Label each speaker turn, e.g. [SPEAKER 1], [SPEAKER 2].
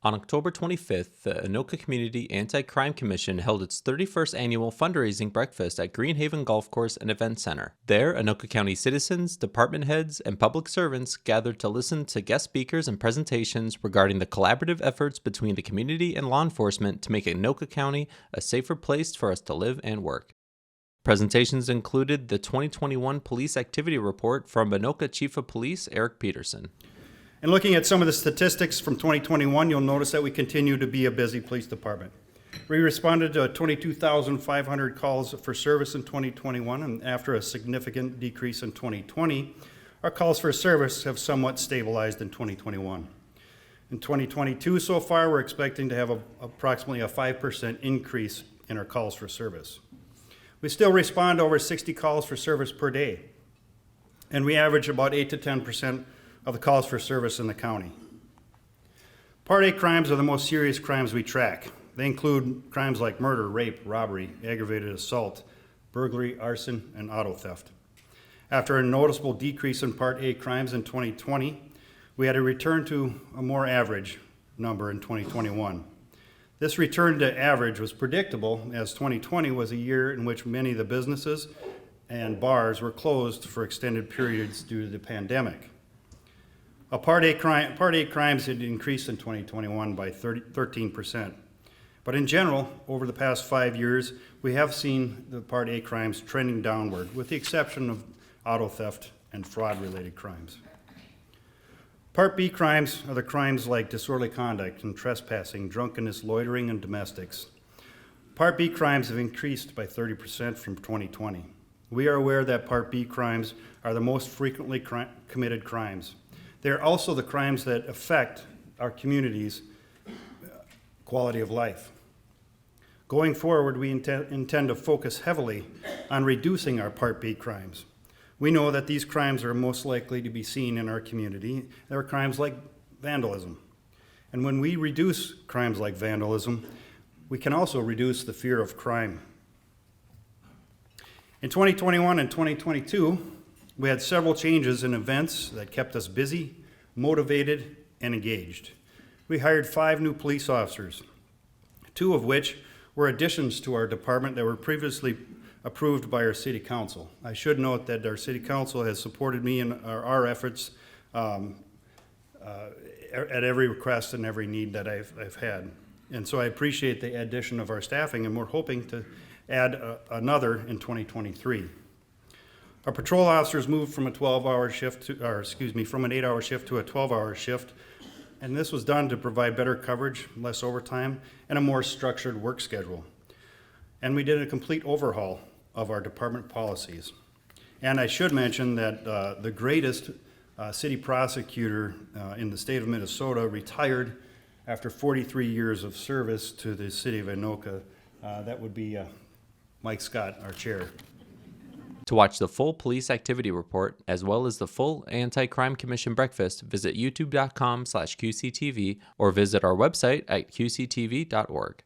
[SPEAKER 1] On October 25th, the Anoka Community Anti-Crime Commission held its 31st annual fundraising breakfast at Greenhaven Golf Course and Event Center. There, Anoka County citizens, department heads, and public servants gathered to listen to guest speakers and presentations regarding the collaborative efforts between the community and law enforcement to make Anoka County a safer place for us to live and work. Presentations included the 2021 Police Activity Report from Anoka Chief of Police Eric Peterson.
[SPEAKER 2] And looking at some of the statistics from 2021, you'll notice that we continue to be a busy police department. We responded to 22,500 calls for service in 2021, and after a significant decrease in 2020, our calls for service have somewhat stabilized in 2021. In 2022 so far, we're expecting to have approximately a 5% increase in our calls for service. We still respond to over 60 calls for service per day, and we average about 8 to 10% of the calls for service in the county. Part A crimes are the most serious crimes we track. They include crimes like murder, rape, robbery, aggravated assault, burglary, arson, and auto theft. After a noticeable decrease in Part A crimes in 2020, we had a return to a more average number in 2021. This return to average was predictable, as 2020 was a year in which many of the businesses and bars were closed for extended periods due to the pandemic. Part A crimes had increased in 2021 by 13%. But in general, over the past 5 years, we have seen the Part A crimes trending downward, with the exception of auto theft and fraud-related crimes. Part B crimes are the crimes like disorderly conduct and trespassing, drunkenness, loitering, and domestics. Part B crimes have increased by 30% from 2020. We are aware that Part B crimes are the most frequently committed crimes. They are also the crimes that affect our community's quality of life. Going forward, we intend to focus heavily on reducing our Part B crimes. We know that these crimes are most likely to be seen in our community. There are crimes like vandalism. And when we reduce crimes like vandalism, we can also reduce the fear of crime. In 2021 and 2022, we had several changes in events that kept us busy, motivated, and engaged. We hired 5 new police officers, 2 of which were additions to our department that were previously approved by our city council. I should note that our city council has supported me in our efforts at every request and every need that I've had. And so I appreciate the addition of our staffing, and we're hoping to add another in 2023. Our patrol officers moved from a 12-hour shift from an 8-hour shift to a 12-hour shift, and this was done to provide better coverage, less overtime, and a more structured work schedule. And we did a complete overhaul of our department policies. And I should mention that the greatest city prosecutor in the state of Minnesota retired after 43 years of service to the city of Anoka. That would be Mike Scott, our chair.
[SPEAKER 1] To watch the full police activity report, as well as the full Anti-Crime Commission breakfast, visit youtube.com/QCTV or visit our website at qctv.org.